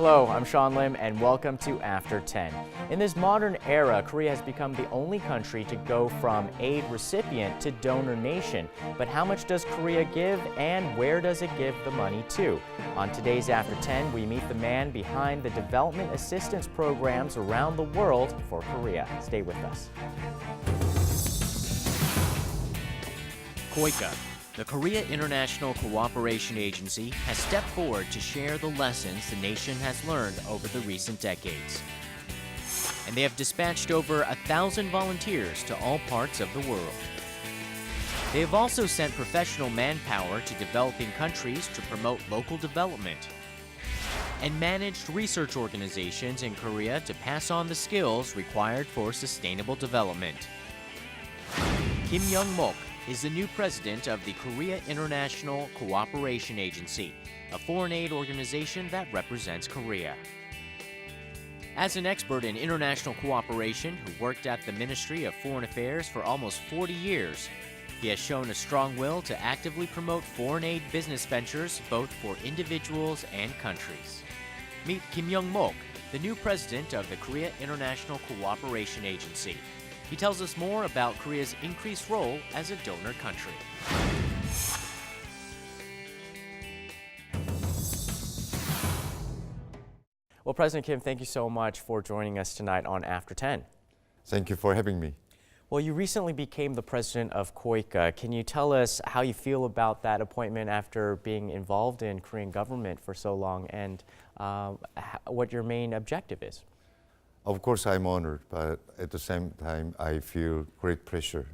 Hello, I'm Sean Lim, and welcome to After 10. In this modern era, Korea has become the only country to go from aid recipient to donor nation. But how much does Korea give, and where does it give the money to? On today's After 10, we meet the man behind the development assistance programs around the world for Korea. Stay with us. KOICA, the Korea International Cooperation Agency, has stepped forward to share the lessons the nation has learned over the recent decades. And they have dispatched over 1,000 volunteers to all parts of the world. They have also sent professional manpower to developing countries to promote local development and managed research organizations in Korea to pass on the skills required for sustainable development. Kim Young-mok is the new president of the Korea International Cooperation Agency, a foreign aid organization that represents Korea. As an expert in international cooperation who worked at the Ministry of Foreign Affairs for almost 40 years, he has shown a strong will to actively promote foreign aid business ventures both for individuals and countries. Meet Kim Young-mok, the new president of the Korea International Cooperation Agency. He tells us more about Korea's increased role as a donor country. Well, President Kim, thank you so much for joining us tonight on After 10. Thank you for having me. Well, you recently became the president of KOICA. Can you tell us how you feel about that appointment after being involved in Korean government for so long, and what your main objective is? Of course, I'm honored, but at the same time, I feel great pressure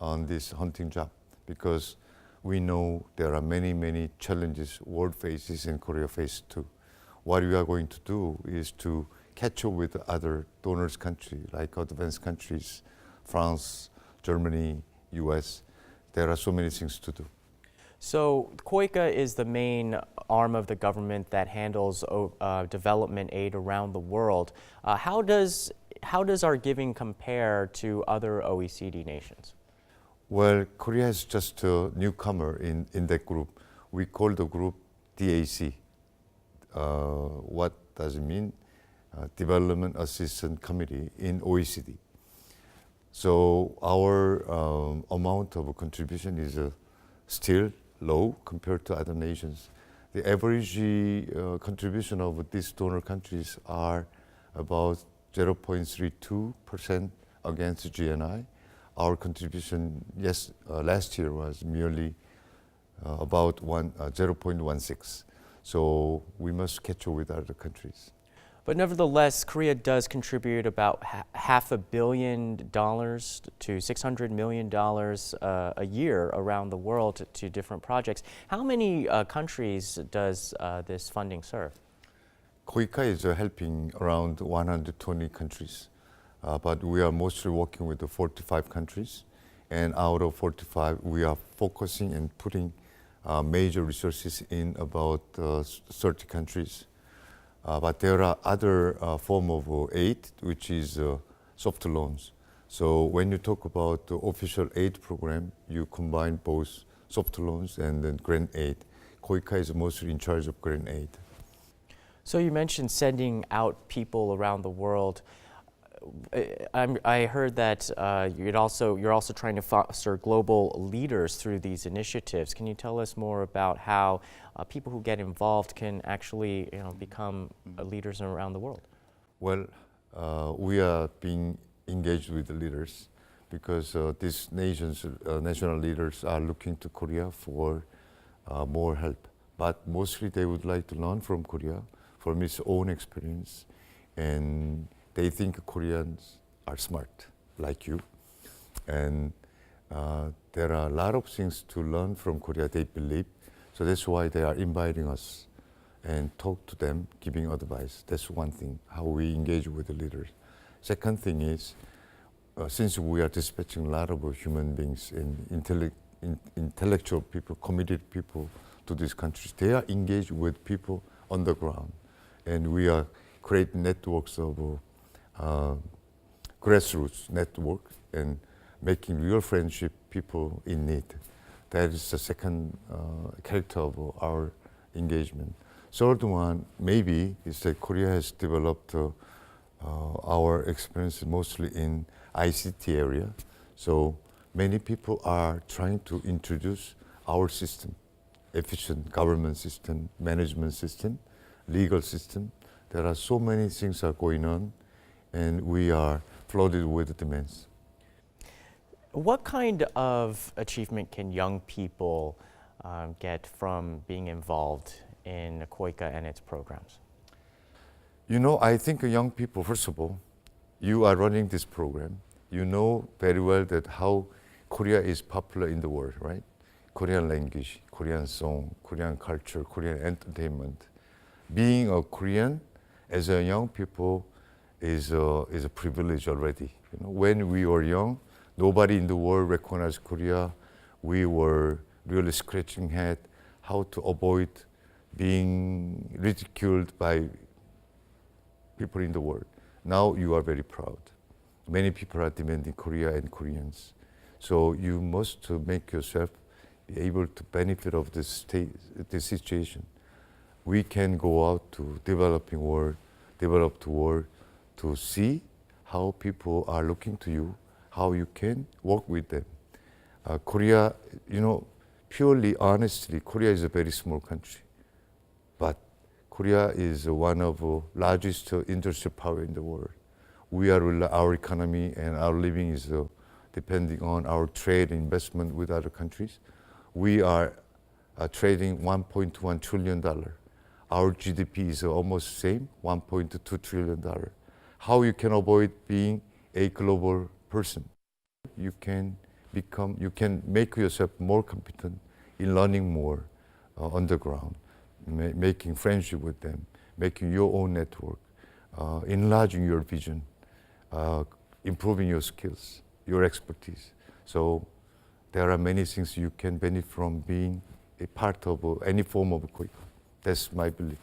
on this hunting job because we know there are many, many challenges world faces and Korea face too. What we are going to do is to catch up with other donors countries like advanced countries, France, Germany, US. There are so many things to do. So KOICA is the main arm of the government that handles development aid around the world. How does our giving compare to other OECD nations? Well, Korea is just a newcomer in that group. We call the group DAC. What does it mean? Development Assistance Committee in OECD. So our amount of contribution is still low compared to other nations. The average contribution of these donor countries are about 0.32% against GNI. Our contribution last year was merely about 0.16. So we must catch up with other countries. But nevertheless, Korea does contribute about $500 million to $600 million a year around the world to different projects. How many countries does this funding serve? KOICA is helping around 120 countries, but we are mostly working with the 45 countries. And out of 45, we are focusing and putting major resources in about 30 countries. But there are other form of aid, which is soft loans. So when you talk about the official aid program, you combine both soft loans and then grant aid. KOICA is mostly in charge of grant aid. So you mentioned sending out people around the world. I heard that you're also trying to foster global leaders through these initiatives. Can you tell us more about how people who get involved can actually become leaders around the world? Well, we are being engaged with the leaders because these national leaders are looking to Korea for more help. But mostly they would like to learn from Korea, from its own experience, and they think Koreans are smart, like you. And there are a lot of things to learn from Korea, they believe. So that's why they are inviting us and talk to them, giving advice. That's one thing, how we engage with the leaders. Second thing is, since we are dispatching a lot of human beings and intellectual people, committed people to these countries, they are engaged with people on the ground. And we are creating networks of grassroots network and making real friendship people in need. That is the second character of our engagement. Third one, maybe, is that Korea has developed our experience mostly in ICT area. So many people are trying to introduce our system, efficient government system, management system, legal system. There are so many things are going on, and we are flooded with demands. What kind of achievement can young people get from being involved in KOICA and its programs? You know, I think young people, first of all, you are running this program. You know very well that how Korea is popular in the world, right? Korean language, Korean song, Korean culture, Korean entertainment. Being a Korean as a young people is a privilege already. You know, when we were young, nobody in the world recognized Korea. We were really scratching head how to avoid being ridiculed by people in the world. Now you are very proud. Many people are demanding Korea and Koreans. So you must make yourself be able to benefit of this situation. We can go out to developed world to see how people are looking to you, how you can work with them. Korea, you know, purely honestly, Korea is a very small country, but Korea is one of the largest industrial power in the world. We are our economy and our living is depending on our trade and investment with other countries. We are trading $1.1 trillion. Our GDP is almost same, $1.2 trillion. How you can avoid being a global person? You can make yourself more competent in learning more on the ground, making friendship with them, making your own network, enlarging your vision, improving your skills, your expertise. So there are many things you can benefit from being a part of any form of KOICA. That's my belief.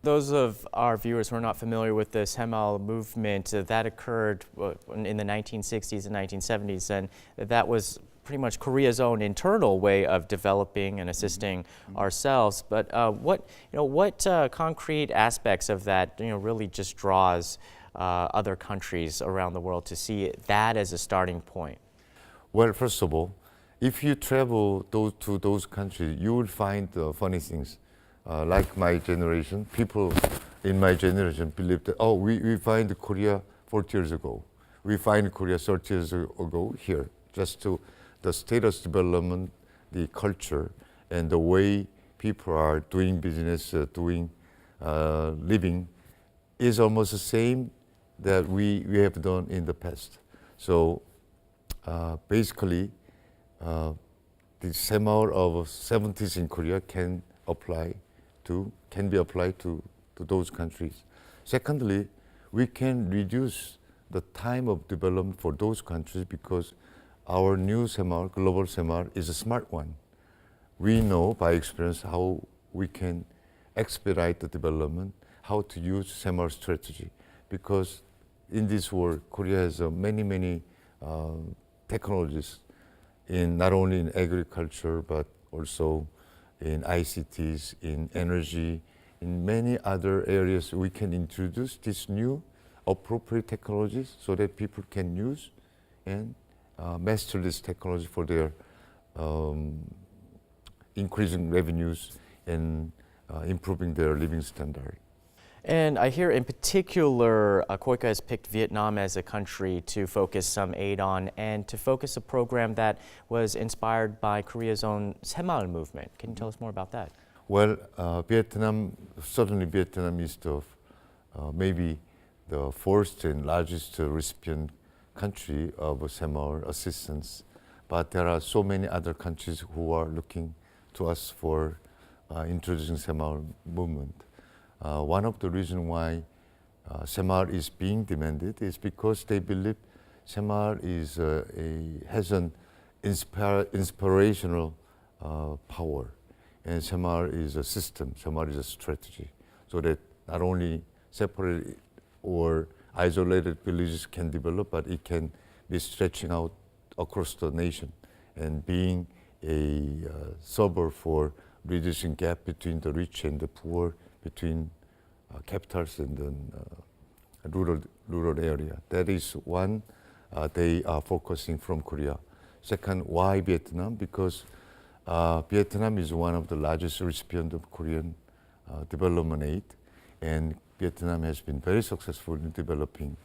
Those of our viewers who are not familiar with the Semal movement, that occurred in the 1960s and 1970s, and that was pretty much Korea's own internal way of developing and assisting ourselves. But what concrete aspects of that really just draws other countries around the world to see that as a starting point? Well, first of all, if you travel to those countries, you will find funny things. Like my generation, people in my generation believe that, we find Korea 40 years ago. We find Korea 30 years ago here. Just to the status development, the culture, and the way people are doing business, living, is almost the same that we have done in the past. So basically, the Semal of 70s in Korea can be applied to those countries. Secondly, we can reduce the time of development for those countries because our new Semal, global Semal, is a smart one. We know by experience how we can expedite the development, how to use Semal strategy. Because in this world, Korea has many technologies not only in agriculture, but also in ICTs, in energy, in many other areas. We can introduce these new appropriate technologies so that people can use and master this technology for their increasing revenues and improving their living standard. And I hear in particular, KOICA has picked Vietnam as a country to focus some aid on and to focus a program that was inspired by Korea's own Semal movement. Can you tell us more about that? Well, Vietnam is maybe the first and largest recipient country of Semal assistance. But there are so many other countries who are looking to us for introducing Semal movement. One of the reasons why Semal is being demanded is because they believe Semal has an inspirational power, and Semal is a system. Semal is a strategy, so that not only separate or isolated villages can develop, but it can be stretching out across the nation and being a suburb for reducing gap between the rich and the poor, between capitals and then rural area. That is one they are focusing from Korea. Second, why Vietnam? Because Vietnam is one of the largest recipients of Korean development aid, and Vietnam has been very successful in developing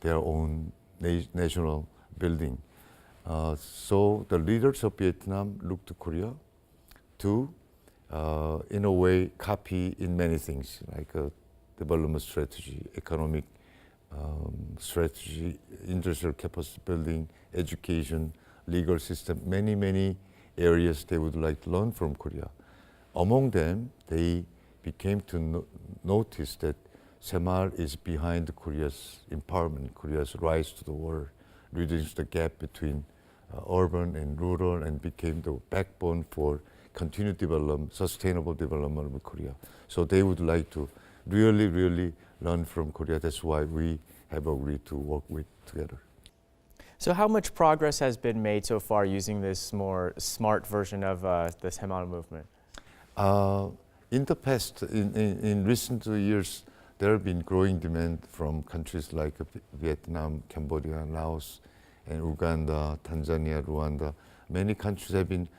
their own national building. So the leaders of Vietnam look to Korea to, in a way, copy in many things, like a development strategy, economic strategy, industrial capacity building, education, legal system, many areas they would like to learn from Korea. Among them, they became to notice that Semar is behind Korea's empowerment, Korea's rise to the world, reducing the gap between urban and rural, and became the backbone for continued development, sustainable development of Korea. So they would like to really learn from Korea. That's why we have agreed to work with together. So how much progress has been made so far using this more smart version of the Semar movement? In the past, in recent years, there have been growing demand from countries like Vietnam, Cambodia, Laos, and Uganda, Tanzania, Rwanda. Many countries have been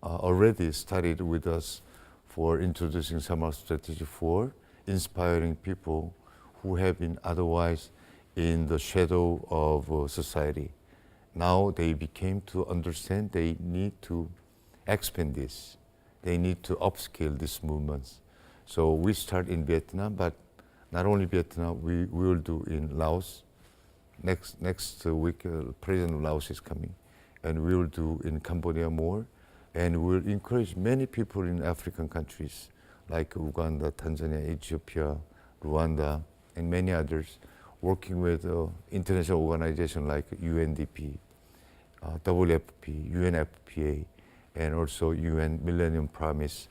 already started with us for introducing Semar strategy for inspiring people who have been otherwise in the shadow of society. Now they became to understand they need to expand this. They need to upscale these movements. So we start in Vietnam, but not only Vietnam, we will do in Laos. Next week, President of Laos is coming, and we will do in Cambodia more, and we'll encourage many people in African countries like Uganda, Tanzania, Ethiopia, Rwanda, and many others, working with international organizations like UNDP, WFP, UNFPA, and also UN Millennium Promise.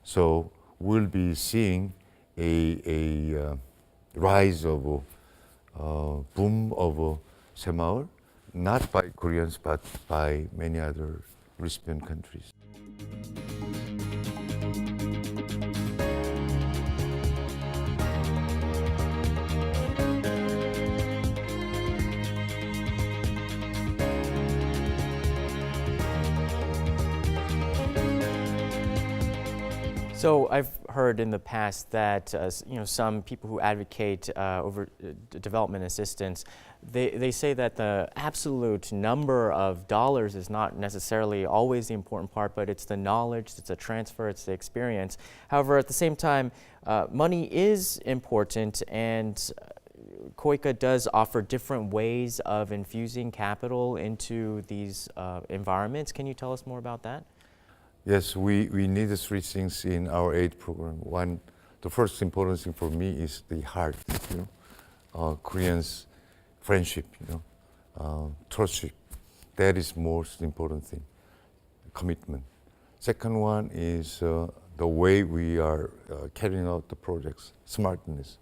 So we'll be seeing a rise of boom of Semar, not by Koreans but by many other recipient countries. So I've heard in the past that some people who advocate over development assistance, they say that the absolute number of dollars is not necessarily always the important part, but it's the knowledge, it's the transfer, it's the experience. However, at the same time, money is important, and KOICA does offer different ways of infusing capital into these environments. Can you tell us more about that? Yes, we need three things in our aid program. One, the first important thing for me is the heart, Koreans' friendship, trustship. That is most important thing, commitment. Second one is the way we are carrying out the projects, smartness,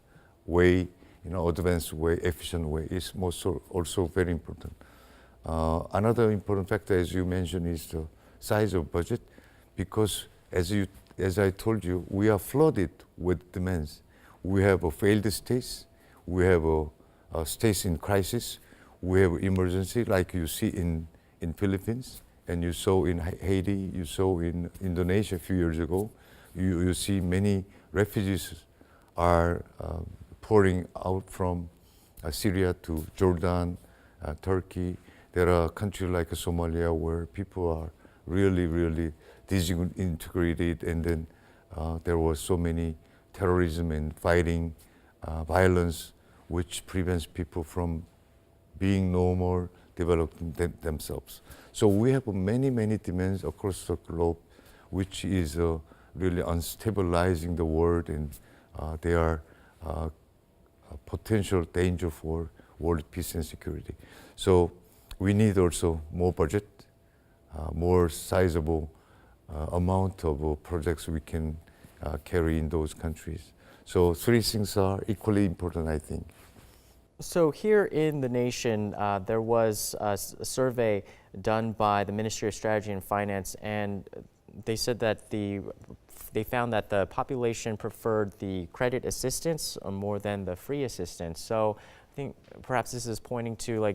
way, advanced way, efficient way is also very important. Another important factor, as you mentioned, is the size of budget. Because as I told you, we are flooded with demands. We have a failed states, we have a states in crisis, we have emergency like you see in Philippines, and you saw in Haiti, you saw in Indonesia a few years ago. You see many refugees are pouring out from Syria to Jordan, Turkey. There are countries like Somalia where people are really disintegrated, and then there was so many terrorism and fighting, violence, which prevents people from being normal, developing themselves. So we have many demands across the globe, which is really unstabilizing the world, and they are a potential danger for world peace and security. So we need also more budget, more sizable amount of projects we can carry in those countries. So three things are equally important, I think. So here in the nation, there was a survey done by the Ministry of Strategy and Finance, and they said that they found that the population preferred the credit assistance more than the free assistance. So I think perhaps this is pointing to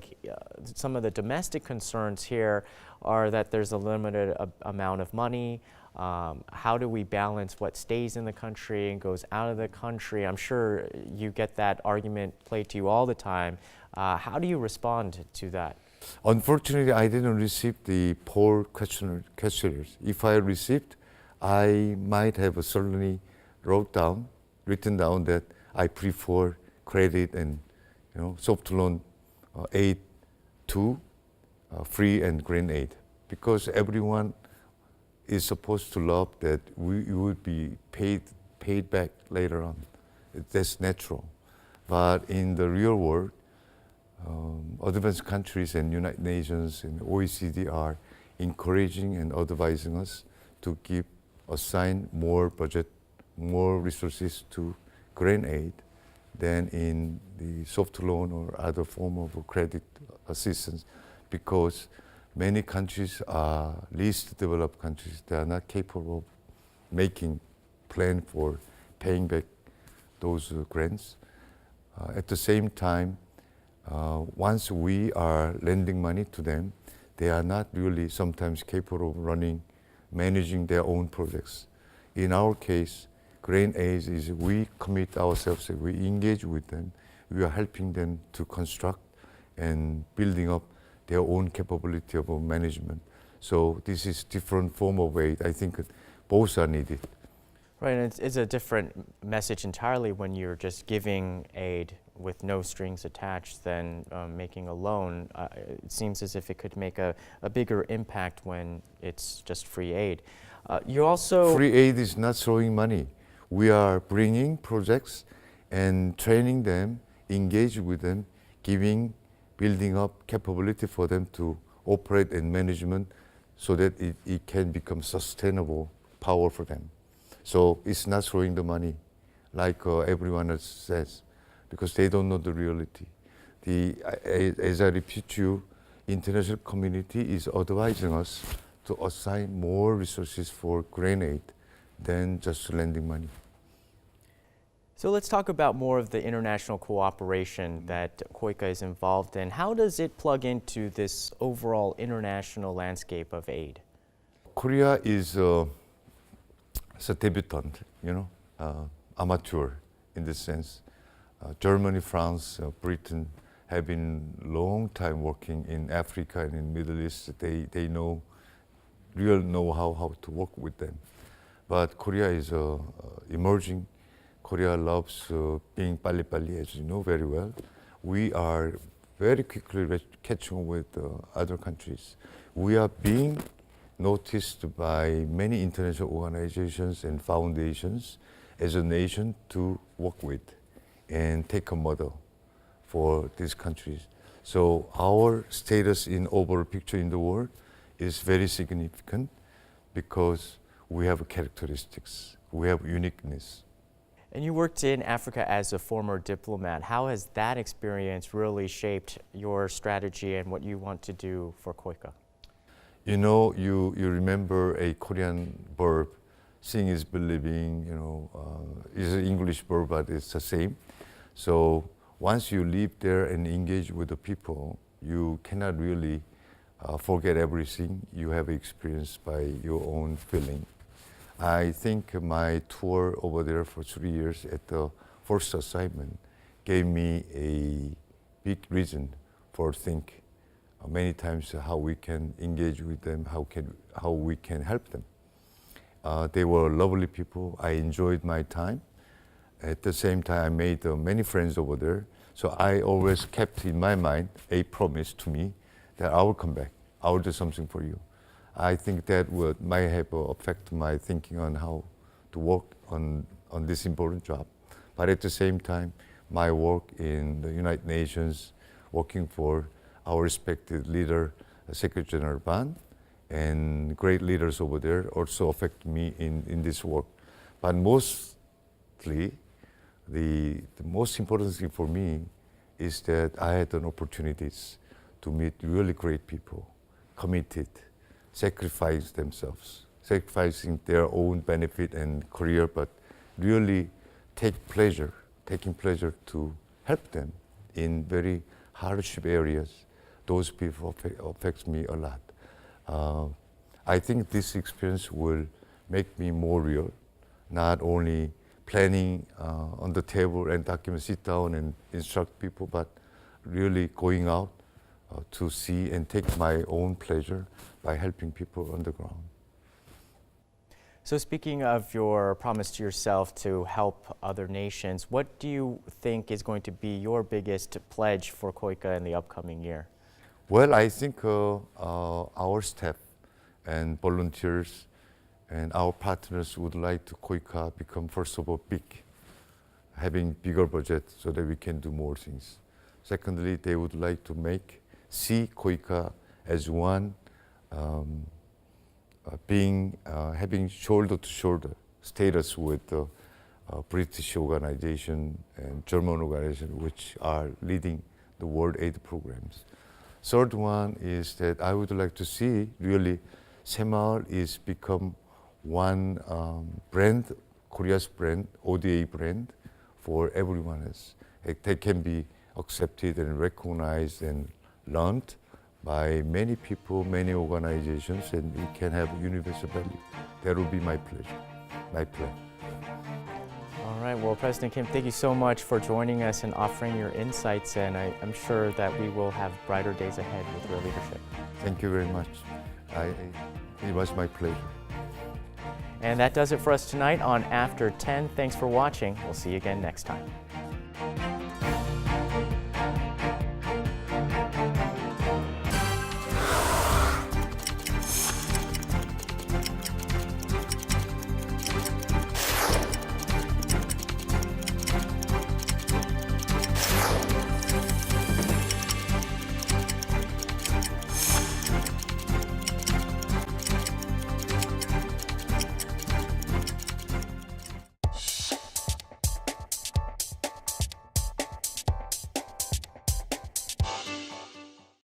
some of the domestic concerns here are that there's a limited amount of money. How do we balance what stays in the country and goes out of the country? I'm sure you get that argument played to you all the time. How do you respond to that? Unfortunately, I didn't receive the poll questionnaires. If I received, I might have certainly written down that I prefer credit and soft loan aid to free and green aid, because everyone is supposed to love that you would be paid back later on. That's natural. But in the real world, advanced countries and United Nations and OECD are encouraging and advising us to assign more budget, more resources to green aid than in the soft loan or other form of credit assistance, because many countries are least developed countries. They are not capable of making plan for paying back those grants. At the same time, once we are lending money to them, they are not really sometimes capable of managing their own projects. In our case, green aid is we commit ourselves, we engage with them, we are helping them to construct and building up their own capability of management. So this is different form of aid. I think both are needed. Right, and it's a different message entirely when you're just giving aid with no strings attached than making a loan. It seems as if it could make a bigger impact when it's just free aid. You also... Free aid is not throwing money. We are bringing projects and training them, engage with them, building up capability for them to operate and management so that it can become sustainable power for them. So it's not throwing the money like everyone else says, because they don't know the reality. As I repeat to you, international community is advising us to assign more resources for green aid than just lending money. So let's talk about more of the international cooperation that KOICA is involved in. How does it plug into this overall international landscape of aid? Korea is a debutant, amateur in this sense. Germany, France, Britain have been long time working in Africa and in Middle East. They know how to work with them. But Korea is emerging. Korea loves being 빨리빨리, as you know very well. We are very quickly catching up with other countries. We are being noticed by many international organizations and foundations as a nation to work with and take a model for these countries. So our status in overall picture in the world is very significant because we have characteristics, we have uniqueness. And you worked in Africa as a former diplomat. How has that experience really shaped your strategy and what you want to do for KOICA? You remember a Korean verb, seeing is believing, is an English verb, but it's the same. So once you live there and engage with the people, you cannot really forget everything you have experienced by your own feeling. I think my tour over there for 3 years at the first assignment gave me a big reason for think many times how we can engage with them, how we can help them. They were lovely people. I enjoyed my time. At the same time, I made many friends over there. So I always kept in my mind a promise to me that I will come back. I will do something for you. I think that might have affected my thinking on how to work on this important job. But at the same time, my work in the United Nations, working for our respected leader, Secretary General Ban, and great leaders over there also affect me in this work. But mostly, the most important thing for me is that I had an opportunities to meet really great people, committed, sacrifice themselves, sacrificing their own benefit and career, but really taking pleasure to help them in very hardship areas. Those people affects me a lot. I think this experience will make me more real, not only planning on the table and document, sit down and instruct people, but really going out to see and take my own pleasure by helping people on the ground. So speaking of your promise to yourself to help other nations, what do you think is going to be your biggest pledge for KOICA in the upcoming year? Well, I think our staff and volunteers and our partners would like to KOICA become, first of all, big, having bigger budget so that we can do more things. Secondly, they would like to see KOICA as one, having shoulder-to-shoulder status with the British organization and German organization, which are leading the World Aid programs. Third one is that I would like to see really Semaul is become one brand, Korea's brand, ODA brand for everyone else. They can be accepted and recognized and learned by many people, many organizations, and we can have universal value. That will be my pleasure, my plan. All right, well, President Kim, thank you so much for joining us and offering your insights, and I'm sure that we will have brighter days ahead with your leadership. Thank you very much. It was my pleasure. And that does it for us tonight on After 10. Thanks for watching. We'll see you again next time.